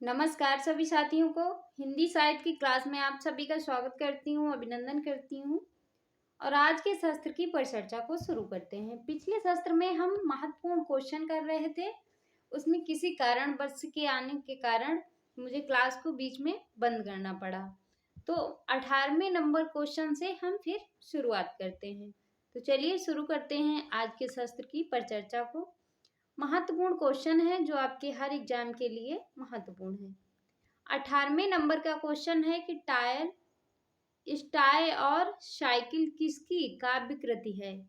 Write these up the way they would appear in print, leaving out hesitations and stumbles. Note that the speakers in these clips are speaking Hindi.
नमस्कार सभी साथियों को। हिंदी साहित्य की क्लास में आप सभी का स्वागत करती हूँ, अभिनंदन करती हूँ। और आज के शस्त्र की परिचर्चा को शुरू करते हैं। पिछले शस्त्र में हम महत्वपूर्ण क्वेश्चन कर रहे थे, उसमें किसी कारणवश के आने के कारण मुझे क्लास को बीच में बंद करना पड़ा। तो 18वें नंबर क्वेश्चन से हम फिर शुरुआत करते हैं। तो चलिए शुरू करते हैं आज के शस्त्र की परिचर्चा को। महत्वपूर्ण क्वेश्चन है जो आपके हर एग्जाम के लिए महत्वपूर्ण है। 18वें नंबर का क्वेश्चन है कि टायर, स्टाई और साइकिल किसकी काव्य कृति है?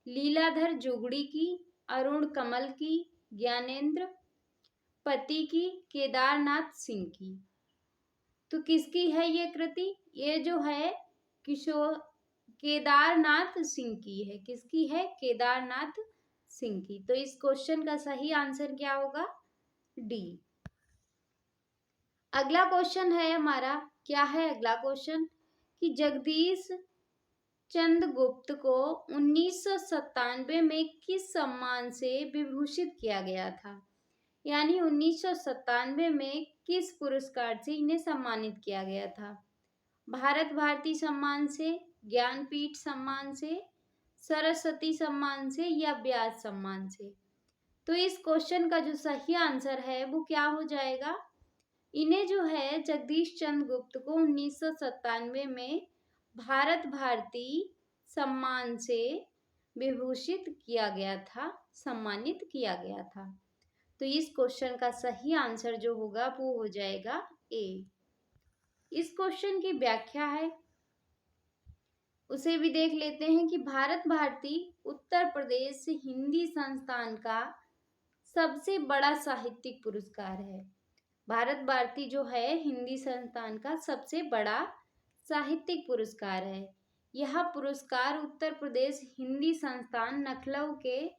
लीलाधर जुगड़ी की, अरुण कमल की, ज्ञानेंद्र पति की, केदारनाथ सिंह की। तो किसकी है ये कृति? ये जो है किशोर केदारनाथ सिंह की है। किसकी है? केदारनाथ सिंह की। तो इस क्वेश्चन का सही आंसर क्या होगा? डी। अगला क्वेश्चन है हमारा, क्या है अगला क्वेश्चन? कि जगदीश चंद्र गुप्त को 1997 में किस सम्मान से विभूषित किया गया था? यानी 1997 में किस पुरस्कार से इन्हें सम्मानित किया गया था? भारत भारती सम्मान से, ज्ञानपीठ सम्मान से, सरस्वती सम्मान से या व्यास सम्मान से? तो इस क्वेश्चन का जो सही आंसर है वो क्या हो जाएगा? इन्हें जो है जगदीश चंद्र गुप्त को 1997 में भारत भारती सम्मान से विभूषित किया गया था, सम्मानित किया गया था। तो इस क्वेश्चन का सही आंसर जो होगा वो हो जाएगा ए। इस क्वेश्चन की व्याख्या है, उसे भी देख लेते हैं कि भारत भारती उत्तर प्रदेश हिंदी संस्थान का सबसे बड़ा साहित्यिक पुरस्कार है। भारत भारती जो है हिंदी संस्थान का सबसे बड़ा साहित्यिक पुरस्कार है। यह पुरस्कार उत्तर प्रदेश हिंदी संस्थान लखनऊ के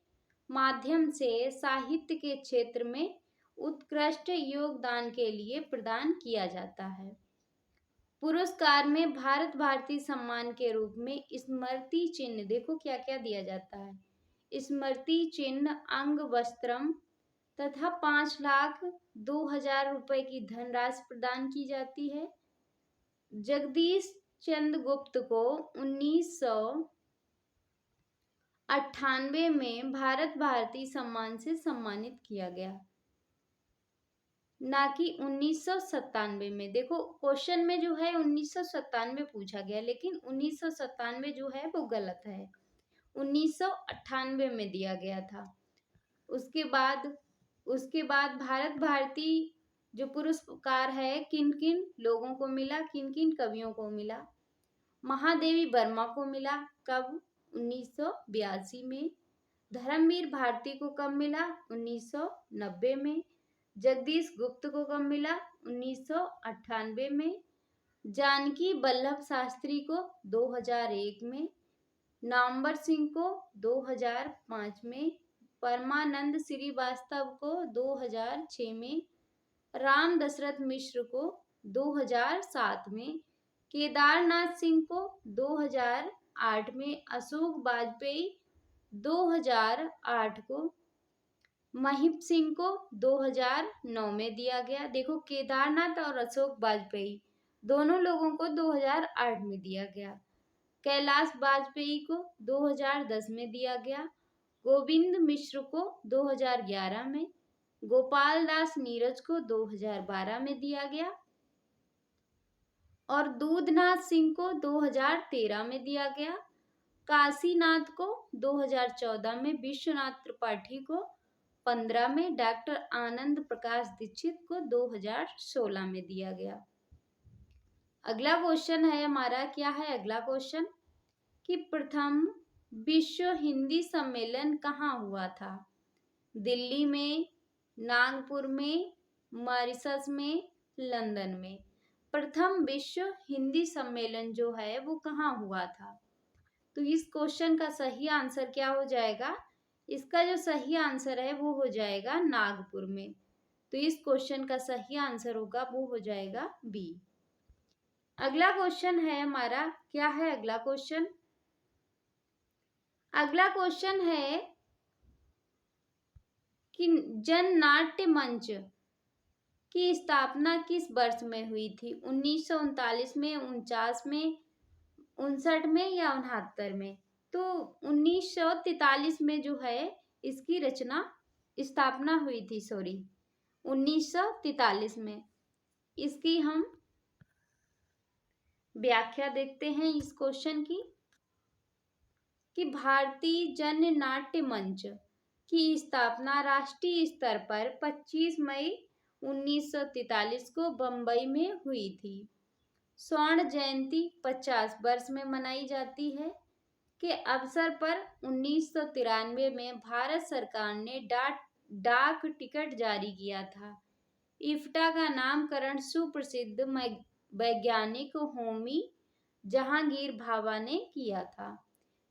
माध्यम से साहित्य के क्षेत्र में उत्कृष्ट योगदान के लिए प्रदान किया जाता है। पुरस्कार में भारत भारती सम्मान के रूप में स्मृति चिन्ह, देखो क्या क्या दिया जाता है, स्मृति चिन्ह, अंग वस्त्रम तथा 5,02,000 रुपए की धनराशि प्रदान की जाती है। जगदीश चंद्र गुप्त को 1998 में भारत भारती सम्मान से सम्मानित किया गया, ना कि 1997 में। देखो क्वेश्चन में जो है 1997 पूछा गया, लेकिन 1997 जो है वो गलत है, 1998 में दिया गया था। उसके बाद भारत भारती जो पुरस्कार है किन किन लोगों को मिला, किन किन कवियों को मिला? महादेवी वर्मा को मिला, कब? 1982 में। धर्मवीर भारती को कब मिला? 1990 में। जगदीश गुप्त को कब मिला? 1998 में। जानकी वल्लभ शास्त्री को 2001 में। नामवर सिंह को 2005 में। परमानंद श्रीवास्तव को 2006 में। राम दशरथ मिश्र को 2007 में। केदारनाथ सिंह को 2008 में। अशोक वाजपेयी 2008 को। महिप सिंह को 2009 में दिया गया। देखो केदारनाथ और अशोक वाजपेयी दोनों लोगों को 2008 में दिया गया। कैलाश वाजपेयी को 2010 में दिया गया। गोविंद मिश्र को 2011 में। गोपाल दास नीरज को 2012 में दिया गया और दूधनाथ सिंह को 2013 में दिया गया। काशीनाथ को 2014 में। विश्वनाथ त्रिपाठी को 15 में। डॉक्टर आनंद प्रकाश दीक्षित को 2016 में दिया गया। अगला क्वेश्चन है हमारा, क्या है अगला क्वेश्चन? कि प्रथम विश्व हिंदी सम्मेलन कहाँ हुआ था? दिल्ली में, नागपुर में, मॉरिशस में, लंदन में। प्रथम विश्व हिंदी सम्मेलन जो है वो कहाँ हुआ था? तो इस क्वेश्चन का सही आंसर क्या हो जाएगा? इसका जो सही आंसर है वो हो जाएगा नागपुर में। तो इस क्वेश्चन का सही आंसर होगा वो हो जाएगा बी। अगला क्वेश्चन है हमारा, क्या है अगला क्वेश्चन? अगला क्वेश्चन है कि जन नाट्य मंच की स्थापना किस वर्ष में हुई थी? 1939 में, 49 में, 59 में या 69 में? तो 1943 में जो है इसकी स्थापना हुई थी, 1943 में। इसकी हम व्याख्या देखते हैं इस क्वेश्चन की कि भारतीय जन नाट्य मंच की स्थापना राष्ट्रीय स्तर पर 25 मई 1943 को बंबई में हुई थी। स्वर्ण जयंती 50 वर्ष में मनाई जाती है के अवसर पर 1993 में भारत सरकार ने डाक टिकट जारी किया था। इफ्टा का नामकरण सुप्रसिद्ध वैज्ञानिक होमी जहांगीर भाभा ने किया था।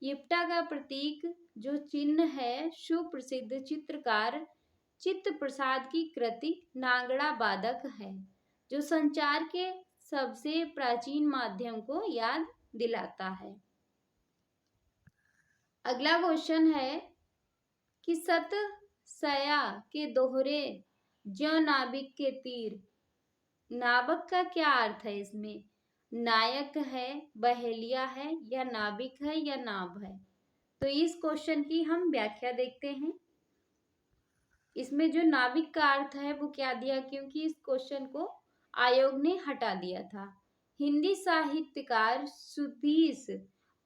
इफ्टा का प्रतीक जो चिन्ह है सुप्रसिद्ध चित्रकार चित्त प्रसाद की कृति नागड़ा वादक है, जो संचार के सबसे प्राचीन माध्यम को याद दिलाता है। अगला क्वेश्चन है कि सत सया के दोहरे ज्यो नाविक के तीर, नावक का क्या अर्थ है? इसमें नायक है, बहेलिया है, या नाविक है, या नाव है? तो इस क्वेश्चन की हम व्याख्या देखते हैं। इसमें जो नाविक का अर्थ है वो क्या दिया, क्योंकि इस क्वेश्चन को आयोग ने हटा दिया था। हिंदी साहित्यकार सुधीश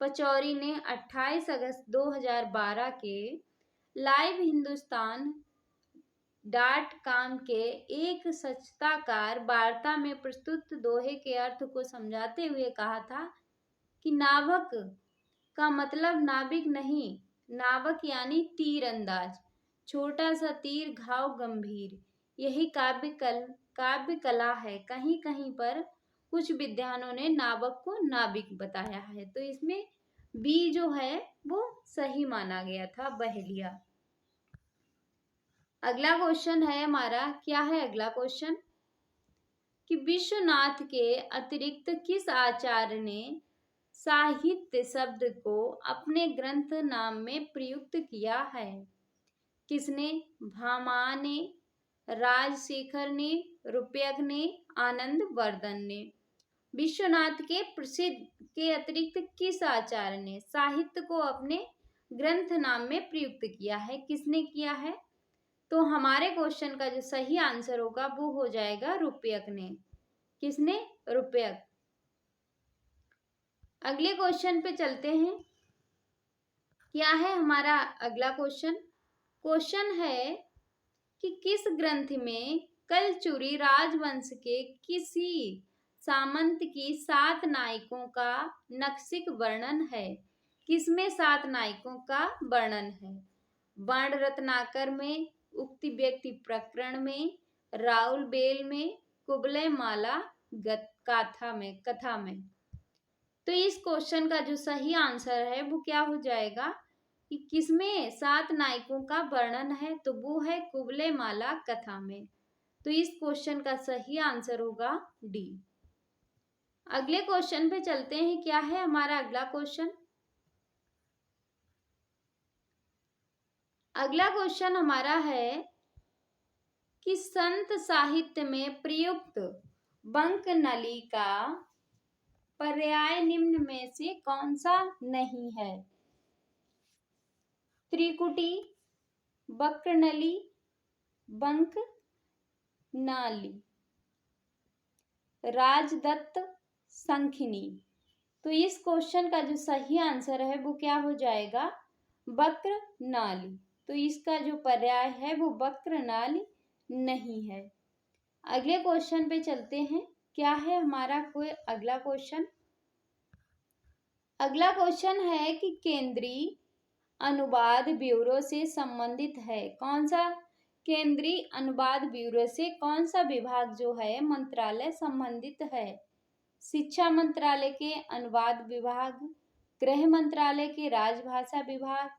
पचौरी ने 28 अगस्त 2012 के लाइव हिंदुस्तान .com के एक सचताकार वार्ता में प्रस्तुत दोहे के अर्थ को समझाते हुए कहा था कि नावक का मतलब नाविक नहीं, नावक यानी तीर अंदाज, छोटा सा तीर, घाव गंभीर, यही काव्य कला है। कहीं कहीं पर कुछ विद्वानों ने नावक को नाविक बताया है, तो इसमें बी जो है वो सही माना गया था, बहेलिया। अगला क्वेश्चन है हमारा, क्या है अगला क्वेश्चन कि विश्वनाथ के अतिरिक्त किस आचार्य ने साहित्य शब्द को अपने ग्रंथ नाम में प्रयुक्त किया है? किसने? भामा ने, राजशेखर ने, रुपयक ने, आनंद वर्धन ने। विश्वनाथ के अतिरिक्त किस आचार्य ने साहित्य को अपने ग्रंथ नाम में प्रयुक्त किया है? किसने किया है? तो हमारे क्वेश्चन का जो सही आंसर होगा वो हो जाएगा रुपयक ने। किसने? रुपयक। अगले क्वेश्चन पे चलते हैं। क्या है हमारा अगला क्वेश्चन? क्वेश्चन है कि किस ग्रंथ में कलचुरी राजवंश के किसी सामंत की 7 नायकों का नक्सिक वर्णन है? किसमें 7 नायकों का वर्णन है? वर्ण रत्नाकर में, उक्ति व्यक्ति प्रकरण में, राउल बेल में, कुबलय माला कथा में। तो इस क्वेश्चन का जो सही आंसर है वो क्या हो जाएगा कि किसमें 7 नायकों का वर्णन है? तो वो है कुबलय माला कथा में। तो इस क्वेश्चन का सही आंसर होगा डी। अगले क्वेश्चन पे चलते हैं। क्या है हमारा अगला क्वेश्चन? अगला क्वेश्चन हमारा है कि संत साहित्य में प्रयुक्त बंक नली का पर्याय निम्न में से कौन सा नहीं है? त्रिकुटी, वक्रनली, बंक नाली, राजदत्त, संखिनी। तो इस क्वेश्चन का जो सही आंसर है वो क्या हो जाएगा? वक्र नाली। तो इसका जो पर्याय है वो वक्र नाली नहीं है। अगले क्वेश्चन पे चलते हैं। क्या है हमारा कोई अगला क्वेश्चन? अगला क्वेश्चन है कि केंद्रीय अनुवाद ब्यूरो से संबंधित है। कौन सा? केंद्रीय अनुवाद ब्यूरो से कौन सा विभाग जो है मंत्रालय संबंधित है? शिक्षा मंत्रालय के अनुवाद विभाग, गृह मंत्रालय के राजभाषा विभाग,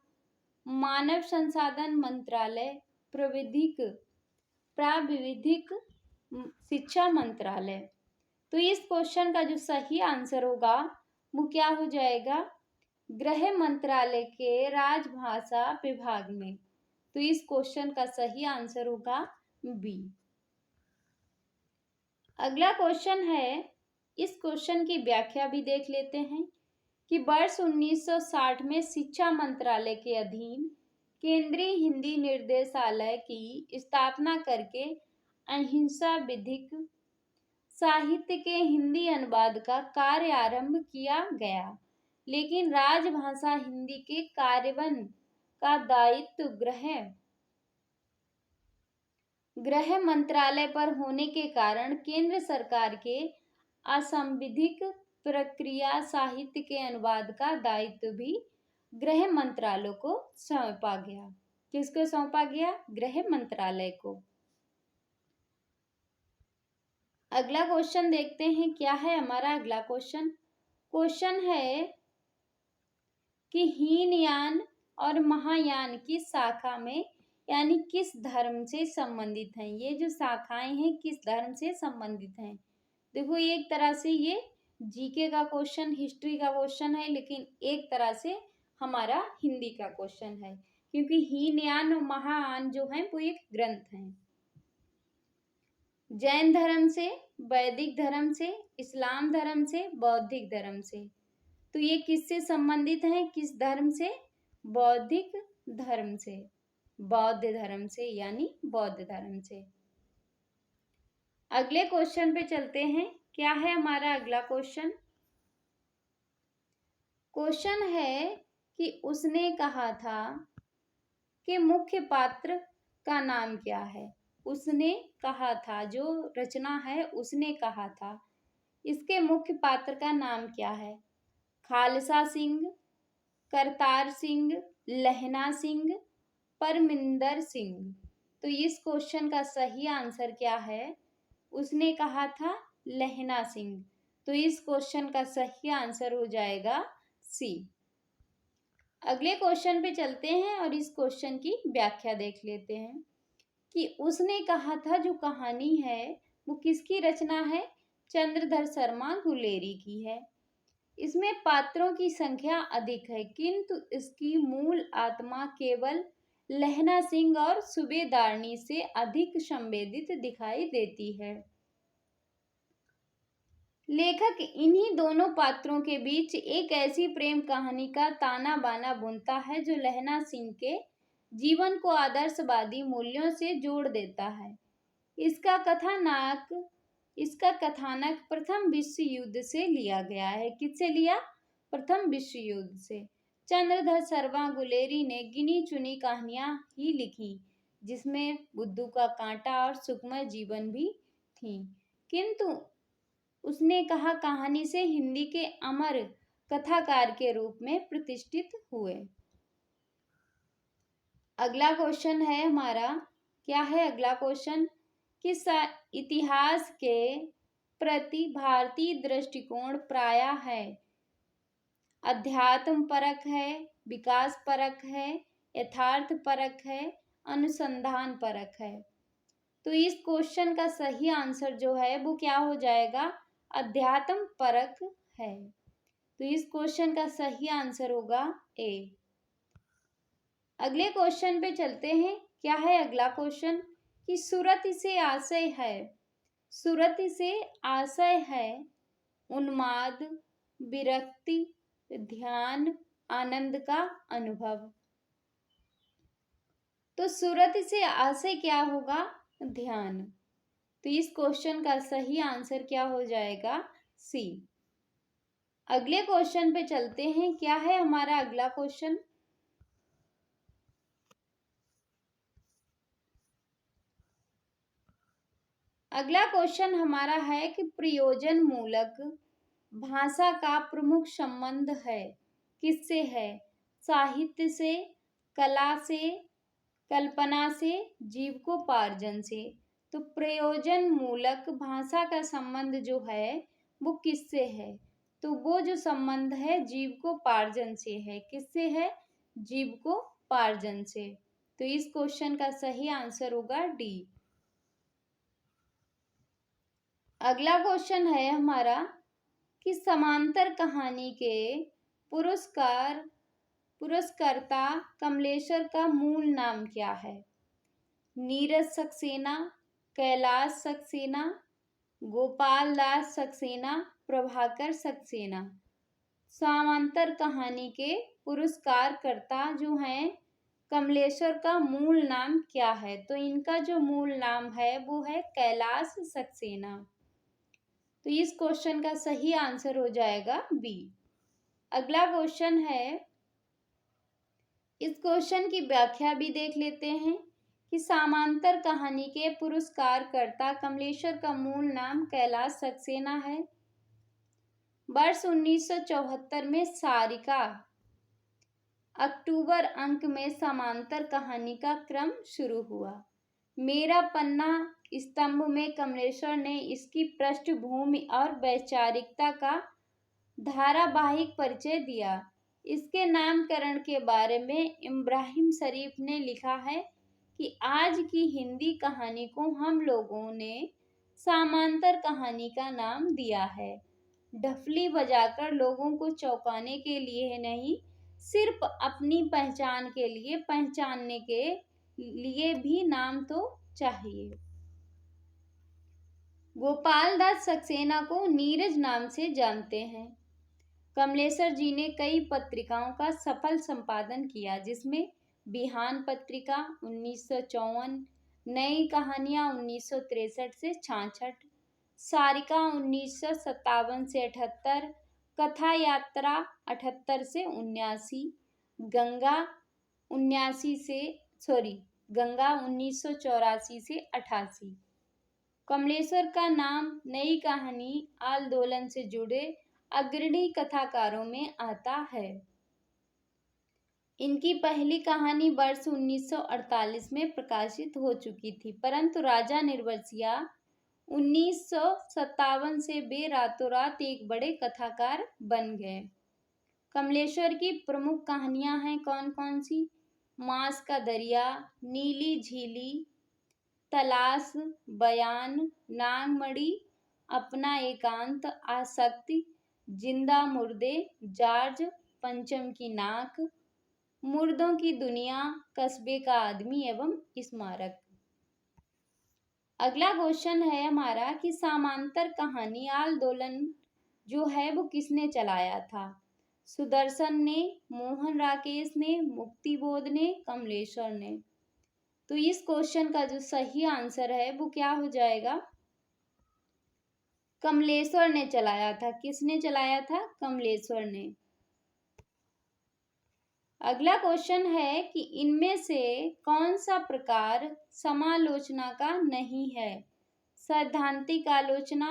मानव संसाधन मंत्रालय, प्राविधिक शिक्षा मंत्रालय। तो इस क्वेश्चन का जो सही आंसर होगा वो क्या हो जाएगा? गृह मंत्रालय के राजभाषा विभाग में। तो इस क्वेश्चन का सही आंसर होगा बी। अगला क्वेश्चन है, इस क्वेश्चन की व्याख्या भी देख लेते हैं कि वर्ष 1960 में शिक्षा मंत्रालय के अधीन केंद्रीय हिंदी निर्देशालय की स्थापना करके अहिंसा विधिक साहित्य के हिंदी अनुवाद का कार्य आरंभ किया गया, लेकिन राजभाषा हिंदी के कार्यान्वयन का दायित्व गृह मंत्रालय पर होने के कारण केंद्र सरकार के असंविधिक प्रक्रिया साहित्य के अनुवाद का दायित्व भी गृह मंत्रालय को सौंपा गया। किसको सौंपा गया? गृह मंत्रालय को। अगला क्वेश्चन देखते हैं, क्या है हमारा अगला क्वेश्चन। क्वेश्चन है कि हीनयान और महायान की शाखा में यानी किस धर्म से संबंधित हैं। ये जो शाखाएं हैं किस धर्म से संबंधित हैं। देखो एक तरह से ये जीके का क्वेश्चन, हिस्ट्री का क्वेश्चन है, लेकिन एक तरह से हमारा हिंदी का क्वेश्चन है, क्योंकि हीनयान और महायान जो है वो एक ग्रंथ है। जैन धर्म से, वैदिक धर्म से, इस्लाम धर्म से, बौद्धिक धर्म से। तो ये किससे संबंधित हैं? किस धर्म से? बौद्धिक धर्म से, बौद्ध धर्म से, यानी बौद्ध धर्म से। अगले क्वेश्चन पे चलते हैं, क्या है हमारा अगला क्वेश्चन। क्वेश्चन है कि उसने कहा था कि मुख्य पात्र का नाम क्या है। उसने कहा था, जो रचना है उसने कहा था, इसके मुख्य पात्र का नाम क्या है। खालसा सिंह, करतार सिंह, लहना सिंह, परमिंदर सिंह। तो इस क्वेश्चन का सही आंसर क्या है। उसने कहा था लहना सिंह। तो इस क्वेश्चन का सही आंसर हो जाएगा सी। अगले क्वेश्चन पे चलते हैं और इस क्वेश्चन की व्याख्या देख लेते हैं कि उसने कहा था जो कहानी है वो किसकी रचना है। चंद्रधर शर्मा गुलेरी की है। इसमें पात्रों की संख्या अधिक है, किंतु इसकी मूल आत्मा केवल लहना सिंह और सूबेदारनी से अधिक संवेदित दिखाई देती है। लेखक इन्हीं दोनों पात्रों के बीच एक ऐसी प्रेम कहानी का ताना बाना बुनता है जो लहना सिंह के जीवन को आदर्शवादी मूल्यों से जोड़ देता है। इसका कथानक प्रथम विश्व युद्ध से लिया गया है। किससे लिया? प्रथम विश्व युद्ध से। चंद्रधर शर्मा गुलेरी ने गिनी चुनी कहानियां ही लिखी, जिसमें बुद्धू का कांटा और सुखमय जीवन भी थी, किंतु उसने कहा कहानी से हिंदी के अमर कथाकार के रूप में प्रतिष्ठित हुए। अगला क्वेश्चन है हमारा, क्या है अगला क्वेश्चन कि इतिहास के प्रति भारतीय दृष्टिकोण प्रायः है अध्यात्म परक है, विकास परक है, यथार्थ परक है, अनुसंधान परक है। तो इस क्वेश्चन का सही आंसर जो है वो क्या हो जाएगा? अध्यात्म परक है। तो इस क्वेश्चन का सही आंसर होगा ए। अगले क्वेश्चन पे चलते हैं, क्या है अगला क्वेश्चन कि सूरत से आशय है। सूरत से आशय है उन्माद, विरक्ति, ध्यान, आनंद का अनुभव। तो सूरत से आशय क्या होगा? ध्यान। तो इस क्वेश्चन का सही आंसर क्या हो जाएगा? सी। अगले क्वेश्चन पे चलते हैं, क्या है हमारा अगला क्वेश्चन। अगला क्वेश्चन हमारा है कि प्रयोजन मूलक भाषा का प्रमुख संबंध है किससे है? साहित्य से, कला से, कल्पना से, जीविकोपार्जन से। तो प्रयोजन मूलक भाषा का संबंध जो है वो किससे है? तो वो जो संबंध है जीविकोपार्जन से है। किससे है? जीविकोपार्जन से। तो इस क्वेश्चन का सही आंसर होगा डी। अगला क्वेश्चन है हमारा कि समांतर कहानी के पुरस्कर्ता कमलेश्वर का मूल नाम क्या है? नीरज सक्सेना, कैलाश सक्सेना, गोपाल दास सक्सेना, प्रभाकर सक्सेना। समांतर कहानी के पुरस्कारकर्ता जो हैं कमलेश्वर का मूल नाम क्या है? तो इनका जो मूल नाम है वो है कैलाश सक्सेना। तो इस क्वेश्चन का सही आंसर हो जाएगा बी। अगला क्वेश्चन है, इस क्वेश्चन की व्याख्या भी देख लेते हैं कि समांतर कहानी के पुरस्कारकर्ता कमलेश्वर का मूल नाम कैलाश सक्सेना है। वर्ष 1974 में सारिका अक्टूबर अंक में समांतर कहानी का क्रम शुरू हुआ। मेरा पन्ना स्तंभ में कमलेश्वर ने इसकी पृष्ठभूमि और वैचारिकता का धारावाहिक परिचय दिया। इसके नामकरण के बारे में इब्राहिम शरीफ ने लिखा है कि आज की हिंदी कहानी को हम लोगों ने समांतर कहानी का नाम दिया है। ढफली बजाकर लोगों को चौंकाने के लिए नहीं, सिर्फ अपनी पहचान के लिए, पहचानने के लिए भी नाम तो चाहिए। गोपाल दास सक्सेना को नीरज नाम से जानते हैं। कमलेश्वर जी ने कई पत्रिकाओं का सफल संपादन किया, जिसमें बिहान पत्रिका 1954, नई कहानियां 1963 से 66, सारिका 1957 से 78, कथा यात्रा 78 से 79, गंगा 1984 से 88। कमलेश्वर का नाम नई कहानी आंदोलन से जुड़े अग्रणी कथाकारों में आता है। इनकी पहली कहानी वर्ष 1948 में प्रकाशित हो चुकी थी, परंतु राजा निर्वसिया 1957 से वे रातों रात एक बड़े कथाकार बन गए। कमलेश्वर की प्रमुख कहानियां हैं कौन कौन सी? मांस का दरिया, नीली झीली, तलाश, बयान, नागमणि, अपना एकांत, आसक्ति, जिंदा मुर्दे, जार्ज, पंचम की नाक, मुर्दों की दुनिया, कस्बे का आदमी एवं स्मारक। अगला क्वेश्चन है हमारा कि समांतर कहानी आंदोलन जो है वो किसने चलाया था? सुदर्शन ने, मोहन राकेश ने, मुक्तिबोध ने, कमलेश्वर ने। तो इस क्वेश्चन का जो सही आंसर है वो क्या हो जाएगा? कमलेश्वर ने चलाया था। किसने चलाया था? कमलेश्वर ने। अगला क्वेश्चन है कि इनमें से कौन सा प्रकार समालोचना का नहीं है? सैद्धांतिक आलोचना,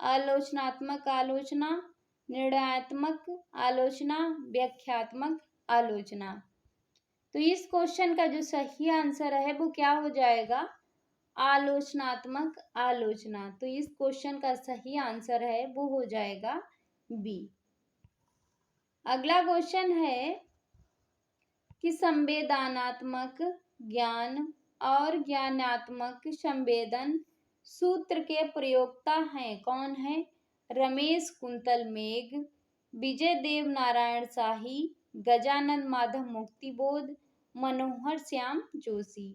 आलोचनात्मक आलोचना, निर्णयात्मक आलोचना, व्याख्यात्मक आलोचना। तो इस क्वेश्चन का जो सही आंसर है वो क्या हो जाएगा? आलोचनात्मक आलोचना। तो इस क्वेश्चन का सही आंसर है वो हो जाएगा बी। अगला क्वेश्चन है कि संवेदनात्मक ज्ञान और ज्ञानात्मक संवेदन सूत्र के प्रयोक्ता हैं कौन है? रमेश कुंतल मेघ, विजय देव नारायण शाही, गजानन माधव मुक्तिबोध, मनोहर श्याम जोशी।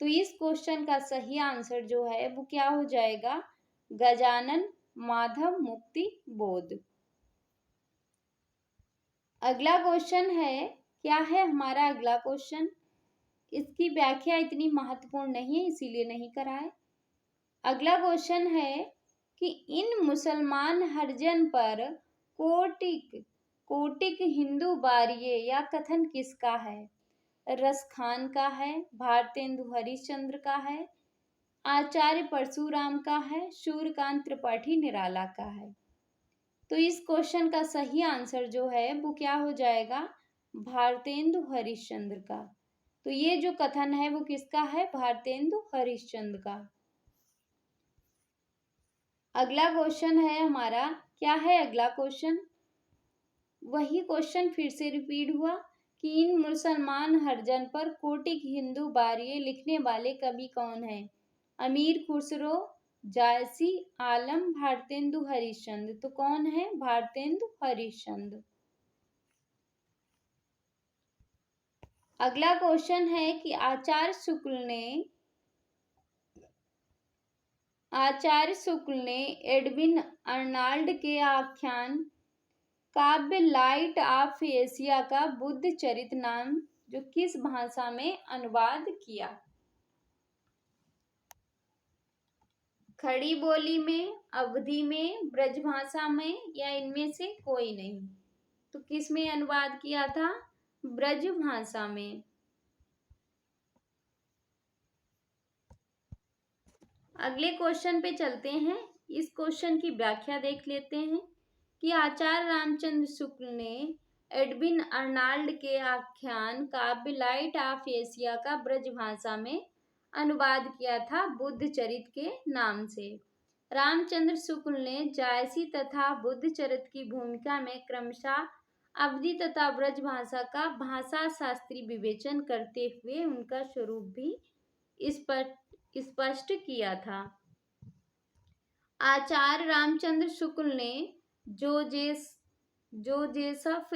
तो इस क्वेश्चन का सही आंसर जो है वो क्या हो जाएगा? गजानन माधव मुक्तिबोध। अगला क्वेश्चन है, क्या है हमारा अगला क्वेश्चन? इसकी व्याख्या इतनी महत्वपूर्ण नहीं है इसीलिए नहीं करा है। अगला क्वेश्चन है कि इन मुसलमान हरिजन पर कोटिक हिंदू बारिये या कथन किसका है? रसखान का है, भारतेंदु हरिश्चंद्र का है, आचार्य परशुराम का है, सूर्यकांत त्रिपाठी निराला का है। तो इस क्वेश्चन का सही आंसर जो है वो क्या हो जाएगा? भारतेंदु हरिश्चंद्र का। तो ये जो कथन है वो किसका है? भारतेंदु हरिश्चंद्र का। अगला क्वेश्चन है हमारा, क्या है अगला क्वेश्चन? वही क्वेश्चन फिर से रिपीट हुआ कि इन मुसलमान हरिजन पर कोटिक हिंदू बारिये लिखने वाले कवि कौन है? अमीर खुसरो, जायसी, आलम, भारतेंदु हरिश्चंद्र। तो कौन है? भारतेंदु हरिश्चंद्र। अगला क्वेश्चन है कि आचार्य शुक्ल ने आचार्य शुक्ल ने एडविन अर्नाल्ड के आख्यान काव्य लाइट ऑफ एशिया का बुद्ध चरित नाम जो किस भाषा में अनुवाद किया? खड़ी बोली में, अवधी में, ब्रजभाषा में या इनमें से कोई नहीं? तो किस में अनुवाद किया था? ब्रजभाषा में। अगले क्वेश्चन पे चलते हैं। इस क्वेश्चन की व्याख्या देख लेते हैं कि आचार्य रामचंद्र शुक्ल ने एडविन अर्नाल्ड के आख्यान काव्य लाइट ऑफ एशिया का ब्रजभाषा में अनुवाद किया था बुद्ध चरित के नाम से। रामचंद्र शुक्ल ने जायसी तथा बुद्ध चरित की भूमिका में क्रमशः अवधी तथा ब्रजभाषा का भाषा शास्त्रीय विवेचन करते हुए उनका स्वरूप भी स्पष्ट किया था। आचार्य रामचंद्र शुक्ल ने जोसेफ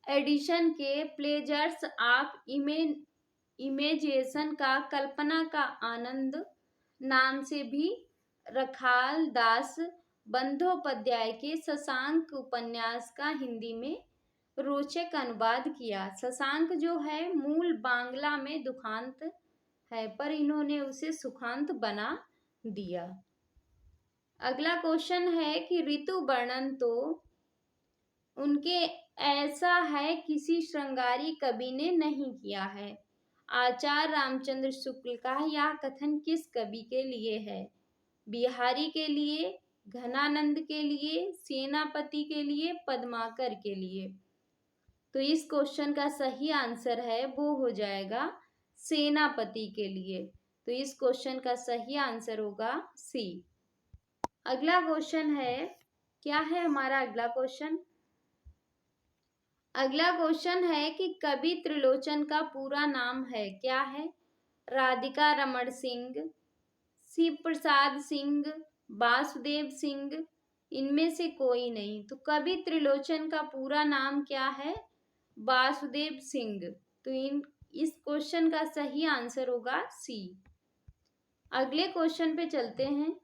एडिशन के प्लेजर्स ऑफ इमेजिनेशन का कल्पना का आनंद नाम से भी रखाल दास बंदोपाध्याय के शशांक उपन्यास का हिंदी में रोचक अनुवाद किया। शशांक जो है मूल बांग्ला में दुखांत है, पर इन्होंने उसे सुखांत बना दिया। अगला क्वेश्चन है कि ऋतु वर्णन तो उनके ऐसा है किसी श्रृंगारी कवि ने नहीं किया है। आचार्य रामचंद्र शुक्ल का यह कथन किस कवि के लिए है? बिहारी के लिए, घनानंद के लिए, सेनापति के लिए, पद्माकर के लिए? तो इस क्वेश्चन का सही आंसर है वो हो जाएगा सेनापति के लिए। तो इस क्वेश्चन का सही आंसर होगा सी। अगला क्वेश्चन है, क्या है हमारा अगला क्वेश्चन? अगला क्वेश्चन है कि कवि त्रिलोचन का पूरा नाम है, क्या है? राधिका रमण सिंह, शिव प्रसाद सिंह, वासुदेव सिंह, इनमें से कोई नहीं। तो कवि त्रिलोचन का पूरा नाम क्या है? वासुदेव सिंह। तो इस क्वेश्चन का सही आंसर होगा सी। अगले क्वेश्चन पे चलते हैं।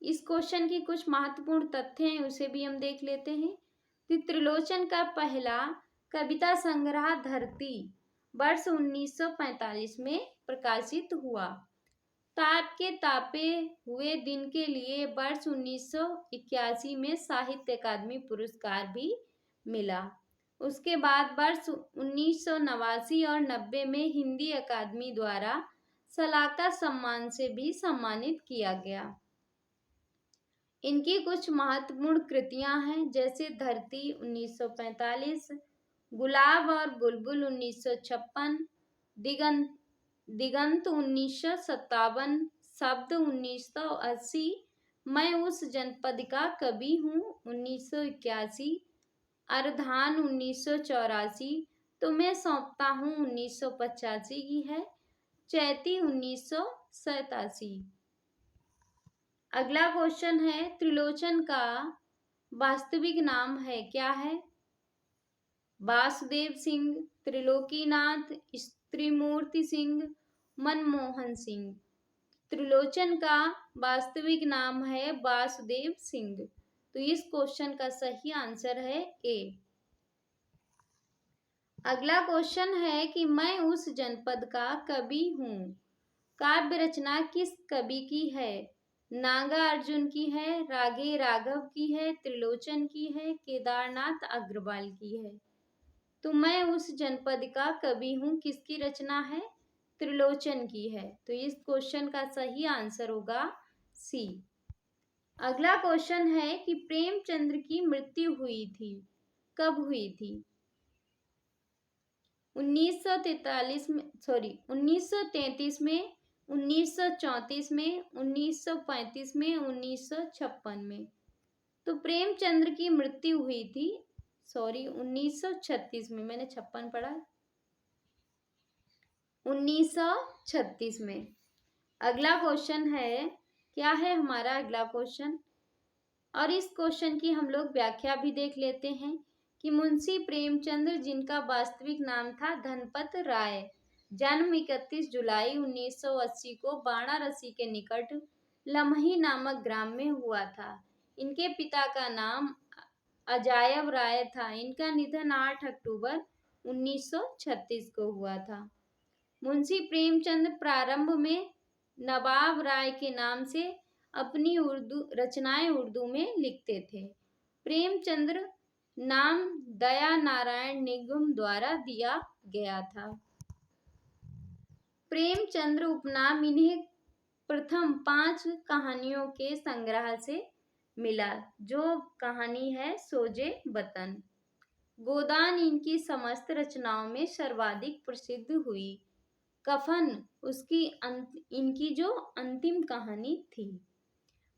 इस क्वेश्चन की कुछ महत्वपूर्ण तथ्य हैं, उसे भी हम देख लेते हैं कि त्रिलोचन का पहला कविता संग्रह धरती वर्ष 1945 में प्रकाशित हुआ। ताप के तापे हुए दिन के लिए वर्ष 1981 में साहित्य अकादमी पुरस्कार भी मिला। उसके बाद वर्ष 1989 और 90 में हिंदी अकादमी द्वारा सलाका सम्मान से भी सम्मानित किया गया। इनकी कुछ महत्वपूर्ण कृतियां हैं, जैसे धरती 1945, गुलाब और बुलबुल 1956, दिगंत 1957, शब्द 1980, मैं उस जनपद का कवि हूँ 1981, अर्धान 1984, तुम्हें सौंपता हूँ 1985 की है, चैती 1987। अगला क्वेश्चन है, त्रिलोचन का वास्तविक नाम है, क्या है? वासुदेव सिंह, त्रिलोकीनाथ, त्रिमूर्ति सिंह, मनमोहन सिंह। त्रिलोचन का वास्तविक नाम है वासुदेव सिंह। तो इस क्वेश्चन का सही आंसर है ए। अगला क्वेश्चन है कि मैं उस जनपद का कवि हूँ। काव्य रचना किस कवि की है? नागार्जुन की है, रागे राघव की है, त्रिलोचन की है, केदारनाथ अग्रवाल की है। तो मैं उस जनपद का कवि हूँ किसकी रचना है? त्रिलोचन की है। तो इस क्वेश्चन का सही आंसर होगा सी। अगला क्वेश्चन है कि प्रेमचंद्र की मृत्यु हुई थी, कब हुई थी? 1933 में, 1934 में, 1934 में, 1935 में, 1956 में। तो प्रेमचंद्र की मृत्यु हुई थी 1936 में, मैंने 56 पढ़ा, 1936 में। अगला क्वेश्चन है, क्या है हमारा अगला क्वेश्चन? और इस क्वेश्चन की हम लोग व्याख्या भी देख लेते हैं कि मुंशी प्रेमचंद, जिनका वास्तविक नाम था धनपत राय, जन्म 31 जुलाई 1980 को वाराणसी के निकट लमही नामक ग्राम में हुआ था। इनके पिता का नाम अजायब राय था। इनका निधन 8 अक्टूबर 1936 को हुआ था। मुंशी प्रेमचंद प्रारंभ में नवाब राय के नाम से अपनी रचनाएं उर्दू में लिखते थे। प्रेमचंद्र नाम दया नारायण निगम द्वारा दिया गया था। प्रेमचंद्र उपनाम इन्हें प्रथम 5 कहानियों के संग्रह से मिला, जो कहानी है सोजे वतन। गोदान इनकी समस्त रचनाओं में सर्वाधिक प्रसिद्ध हुई। कफन इनकी जो अंतिम कहानी थी।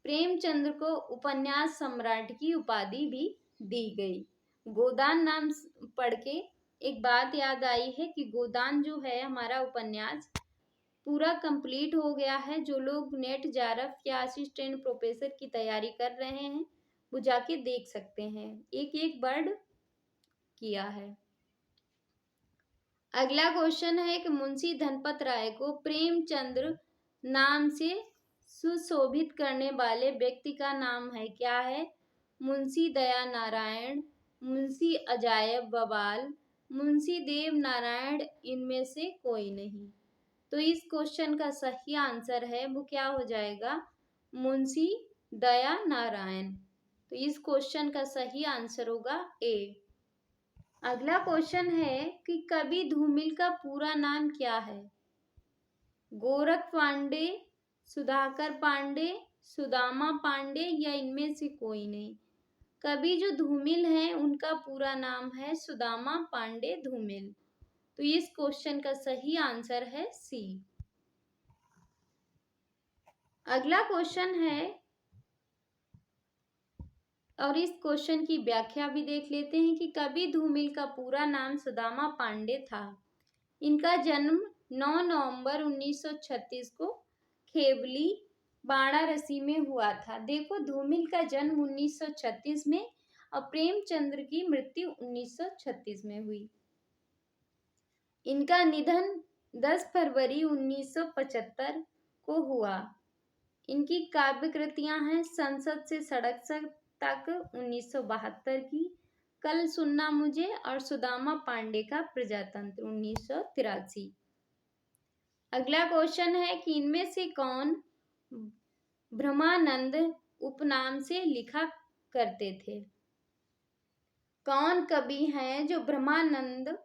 प्रेमचंद्र को उपन्यास सम्राट की उपाधि भी दी गई। गोदान नाम पढ़ के एक बात याद आई है कि गोदान जो है हमारा उपन्यास पूरा कंप्लीट हो गया है। जो लोग नेट जारफ या असिस्टेंट प्रोफेसर की तैयारी कर रहे हैं वो जाके देख सकते हैं, एक एक वर्ड किया है। अगला क्वेश्चन है कि मुंशी धनपत राय को प्रेमचंद्र नाम से सुशोभित करने वाले व्यक्ति का नाम है क्या है? मुंशी दया नारायण, मुंशी अजायब बवाल, मुंशी देव नारायण, इनमें से कोई नहीं। तो इस क्वेश्चन का सही आंसर है वो क्या हो जाएगा? मुंशी दया नारायण। तो इस क्वेश्चन का सही आंसर होगा ए। अगला क्वेश्चन है कि कवि धूमिल का पूरा नाम क्या है? गोरख पांडे, सुधाकर पांडे, सुदामा पांडे या इनमें से कोई नहीं। कवि जो धूमिल हैं उनका पूरा नाम है सुदामा पांडे धूमिल। तो इस क्वेश्चन का सही आंसर है सी। अगला क्वेश्चन है और इस क्वेश्चन की व्याख्या भी देख लेते हैं कि कवि धूमिल का पूरा नाम सुदामा पांडे था। इनका जन्म 9 नवंबर 1936 को खेवली वाराणसी में हुआ था। देखो, धूमिल का जन्म 1936 में और प्रेमचंद्र की मृत्यु 1936 में हुई। इनका निधन 10 फरवरी 1975 को हुआ। इनकी काव्य कृतियां हैं संसद से सड़क तक 1972 की, कल सुनना मुझे और सुदामा पांडे का प्रजातंत्र 1983। अगला क्वेश्चन है कि इनमें से कौन ब्रह्मानंद उपनाम से लिखा करते थे? कौन कवि हैं जो भ्रमरानंद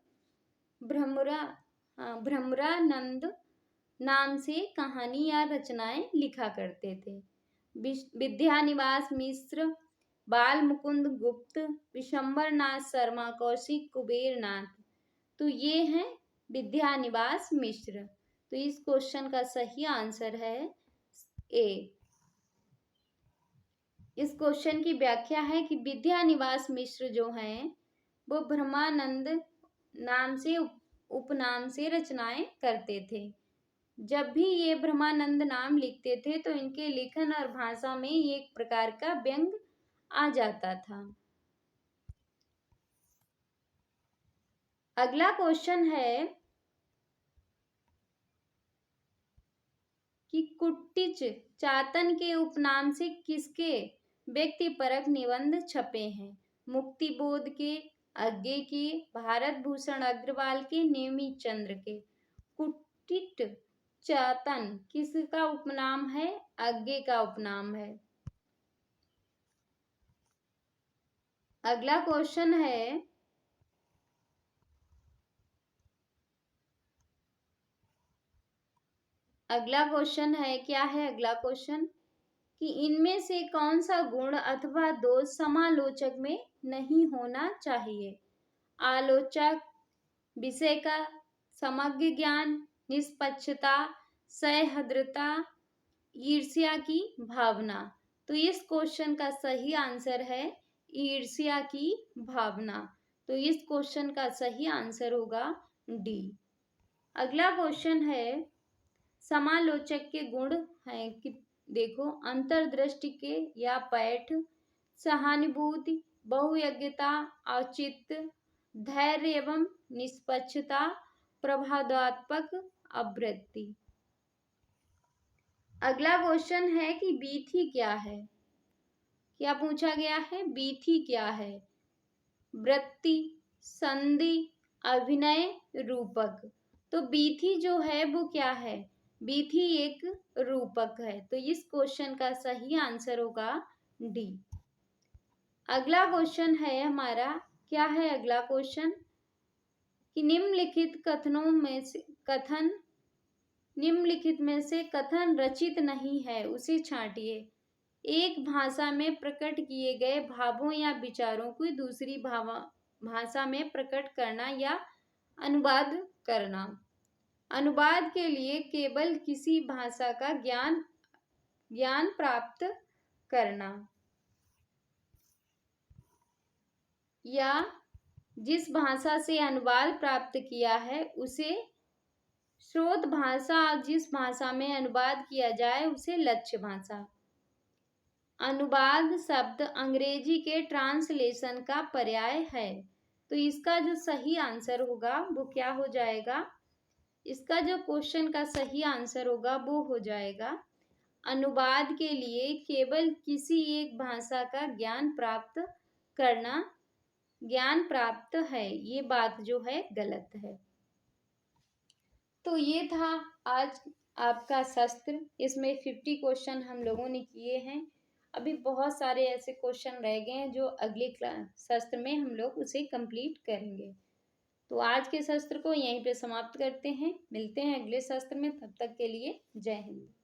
नाम से कहानी या रचनाएं लिखा करते थे? विद्यानिवास मिश्र, बाल मुकुंद गुप्त, विशंबर नाथ शर्मा, कौशिक कुबेर नाथ। तो ये हैं विद्यानिवास मिश्र। तो इस क्वेश्चन का सही आंसर है ए। इस क्वेश्चन की व्याख्या है कि विद्यानिवास मिश्र जो हैं वो ब्रह्मानंद नाम से उपनाम से रचनाएं करते थे। जब भी ये ब्रह्मानंद नाम लिखते थे तो इनके लेखन और भाषा में एक प्रकार का व्यंग आ जाता था। अगला क्वेश्चन है कि कुट्टिच चातन के उपनाम से किसके व्यक्तिपरक निबंध छपे हैं? मुक्तिबोध के, आज्ञे के, भारत भूषण अग्रवाल के, नेमिचंद्र चंद्र के। कुट्टिच चातन किसका उपनाम है? आज्ञे का उपनाम है। अगला क्वेश्चन है क्या है अगला क्वेश्चन कि इनमें से कौन सा गुण अथवा दोष समालोचक में नहीं होना चाहिए? आलोचक, विषय का समग्र ज्ञान, निष्पक्षता, सह्रदयता, ईर्ष्या की भावना। तो इस क्वेश्चन का सही आंसर है ईर्ष्या की भावना। तो इस क्वेश्चन का सही आंसर होगा डी। अगला क्वेश्चन है समालोचक के गुण हैं कि देखो, अंतर्दृष्टि के या पैठ, सहानुभूति, बहुयज्ञता, औचित्य, धैर्य एवं निष्पक्षता, प्रभावात्मक आवृत्ति। अगला क्वेश्चन है कि बीथी क्या है। क्या पूछा गया है? बीथी क्या है? वृत्ति, संधि, अभिनय, रूपक। तो बीथी जो है वो क्या है? बीथी एक रूपक है। तो इस क्वेश्चन का सही आंसर होगा डी। अगला क्वेश्चन है हमारा, क्या है अगला क्वेश्चन कि निम्नलिखित में से कथन रचित नहीं है, उसे छांटिए। एक भाषा में प्रकट किए गए भावों या विचारों को दूसरी भाषा में प्रकट करना या अनुवाद करना। अनुवाद के लिए केवल किसी भाषा का ज्ञान प्राप्त करना या जिस भाषा से अनुवाद प्राप्त किया है उसे स्रोत भाषा, जिस भाषा में अनुवाद किया जाए उसे लक्ष्य भाषा। अनुवाद शब्द अंग्रेजी के ट्रांसलेशन का पर्याय है। तो इसका जो सही आंसर होगा वो क्या हो जाएगा? इसका जो क्वेश्चन का सही आंसर होगा वो हो जाएगा, अनुवाद के लिए केवल किसी एक भाषा का ज्ञान प्राप्त करना ज्ञान प्राप्त है। ये बात जो है गलत है। तो ये था आज आपका शास्त्र। इसमें 50 क्वेश्चन हम लोगों ने किए हैं। अभी बहुत सारे ऐसे क्वेश्चन रह गए हैं जो अगले शास्त्र में हम लोग उसे कंप्लीट करेंगे। तो आज के शास्त्र को यहीं पे समाप्त करते हैं। मिलते हैं अगले शास्त्र में, तब तक के लिए जय हिंद।